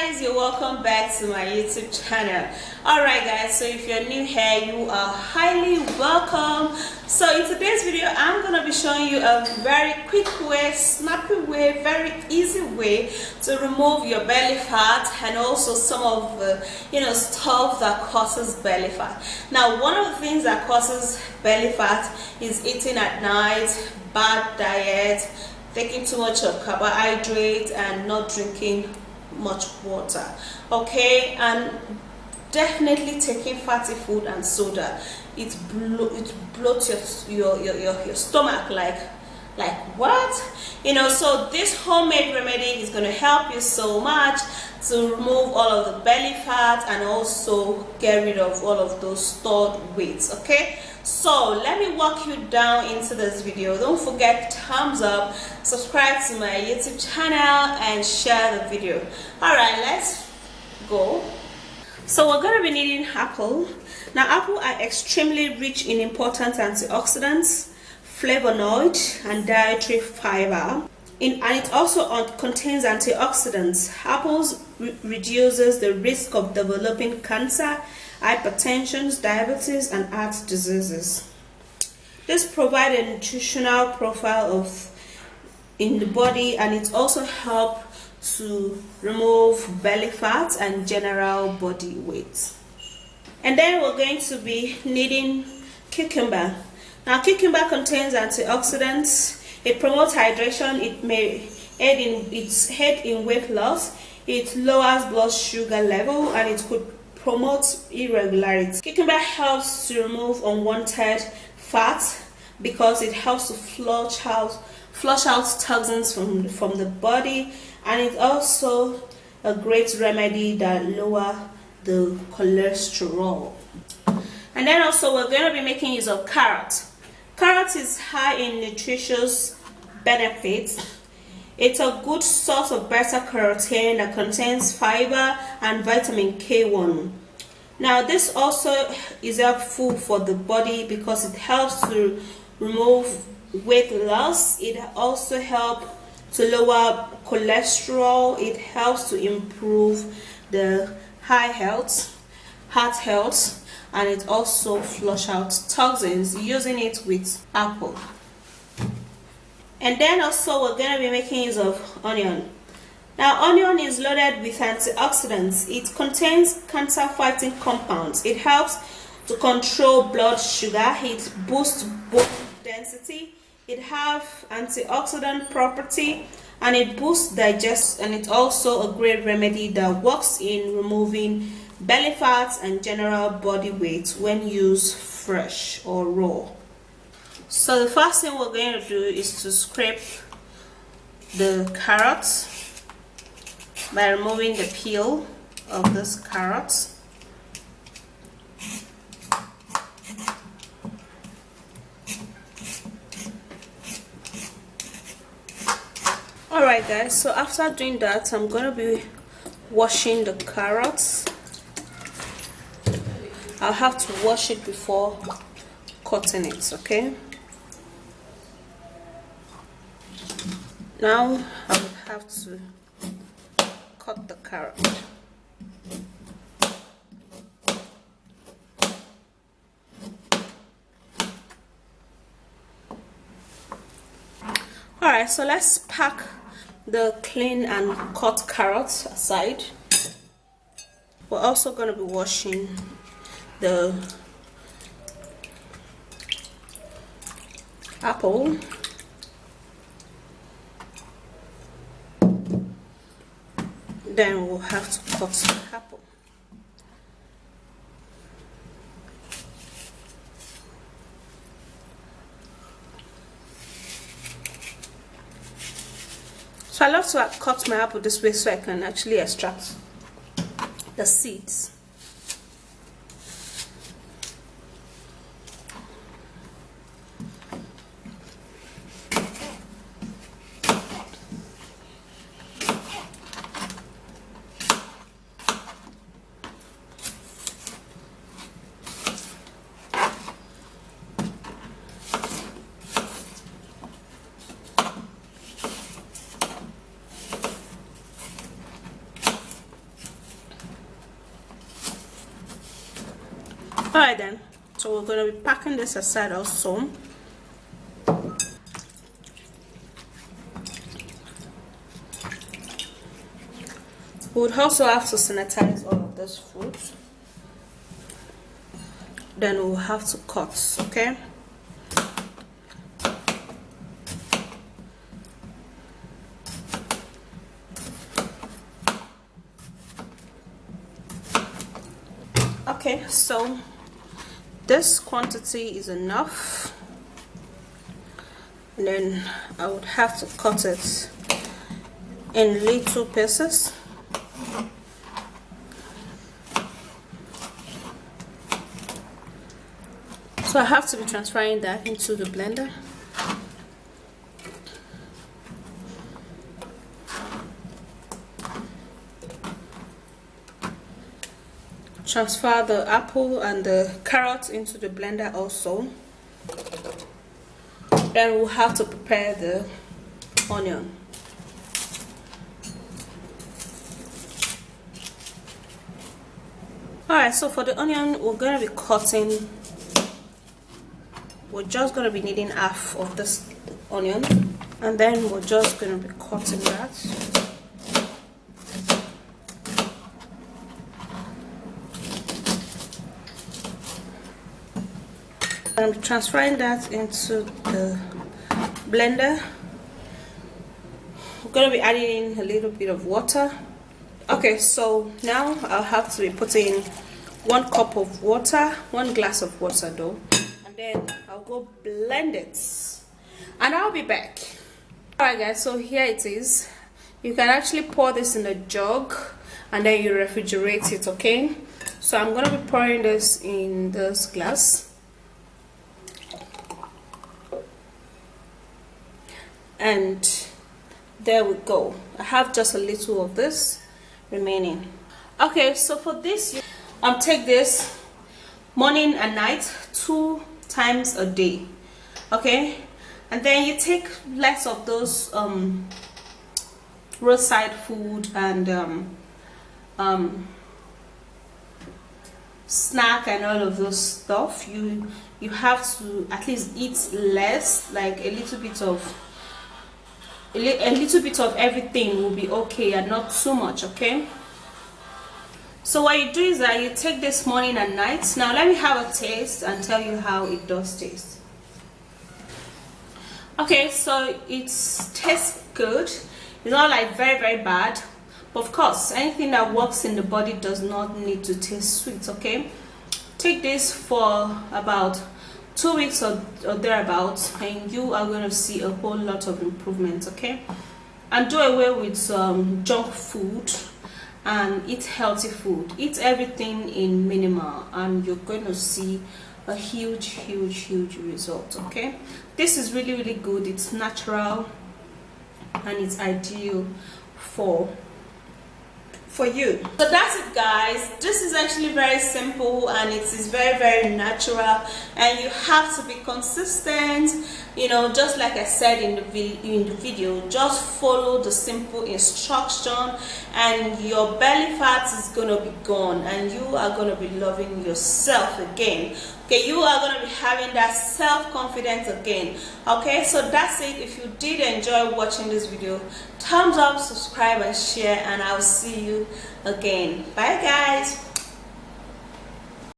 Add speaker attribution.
Speaker 1: guys, you're welcome back to my YouTube channel. Alright guys, so if you're new here, you are highly welcome. So in today's video, I'm gonna be showing you a very quick way, snappy way, very easy way to remove your belly fat and also some of the stuff that causes belly fat. Now, one of the things that causes belly fat is eating at night, bad diet, taking too much of carbohydrates, and not drinking much water. Okay, and definitely taking fatty food and soda. It bloats your stomach like what? So this homemade remedy is going to help you so much to remove all of the belly fat and also get rid of all of those stored weights. Okay, so let me walk you down into this video. Don't forget thumbs up, subscribe to my YouTube channel, and share the video. All right, let's go. So we're going to be needing apple. Now, apple are extremely rich in important antioxidants, flavonoid, and dietary fiber. And it also contains antioxidants. Apples reduces the risk of developing cancer, hypertension, diabetes, and heart diseases. This provides a nutritional profile in the body, and it also helps to remove belly fat and general body weight. And then we're going to be needing cucumber. Now, cucumber contains antioxidants. It promotes hydration. It may aid in weight loss. It lowers blood sugar level, and it could promote irregularity. Cucumber helps to remove unwanted fat because it helps to flush out toxins from the body, and it's also a great remedy that lowers the cholesterol. And then also we're going to be making use of carrot. Carrot is high in nutritious benefits. It's a good source of beta carotene that contains fiber and vitamin K1. Now, this also is helpful for the body because it helps to remove weight loss. It also helps to lower cholesterol. It helps to improve the heart health, and it also flush out toxins using it with apple. And then also we're going to be making use of onion. Now, onion is loaded with antioxidants. It contains cancer-fighting compounds. It helps to control blood sugar. It boosts bone density. It has antioxidant property, and it boosts digestion. And it's also a great remedy that works in removing belly fat and general body weight when used fresh or raw. So the first thing we're going to do is to scrape the carrots by removing the peel of this carrot. Alright guys, so after doing that, I'm going to be washing the carrots. I'll have to wash it before cutting it, okay? Now I will have to cut the carrot. Alright, so let's pack the clean and cut carrots aside. We're also going to be washing the apple. Then we'll have to cut the apple. So I love to cut my apple this way so I can actually extract the seeds. Alright then, so we're going to be packing this aside also. We would also have to sanitize all of this food. Then we'll have to cut, okay? Okay, so this quantity is enough. And then I would have to cut it in little pieces. So I have to be transferring that into the blender. Transfer the apple and the carrot into the blender also. Then we'll have to prepare the onion. Alright, so for the onion, we're going to be cutting. We're just going to be needing half of this onion, and then we're just going to be cutting that. I'm transferring that into the blender. We're going to be adding in a little bit of water. Okay, so now I'll have to be putting 1 cup of water, 1 glass of water though, and then I'll go blend it, and I'll be back. Alright guys, so here it is. You can actually pour this in a jug and then you refrigerate it, okay? So I'm going to be pouring this in this glass. And there we go. I have just a little of this remaining. Okay, so for this, take this morning and night 2 times a day, okay? And then you take less of those roadside food and snack and all of those stuff. You have to at least eat less, like a little bit of everything will be okay, and not too much, okay? So what you do is that you take this morning and night. Now let me have a taste and tell you how it does taste. Okay, so it tastes good. It's not like very bad, but of course anything that works in the body does not need to taste sweet, okay? Take this for about 2 weeks or thereabouts, and you are going to see a whole lot of improvements, okay? And do away with junk food and eat healthy food. Eat everything in minimal, and you're going to see a huge result, okay? This is really good. It's natural and it's ideal for you. So that's it guys. This is actually very simple, and it is very natural, and you have to be consistent, you know, just like I said in the video. Just follow the simple instruction and your belly fat is gonna be gone, and you are gonna be loving yourself again, okay? You are gonna be having that self-confidence again, okay? So that's it. If you did enjoy watching this video, thumbs up, subscribe and share, and I'll see you again. Bye guys.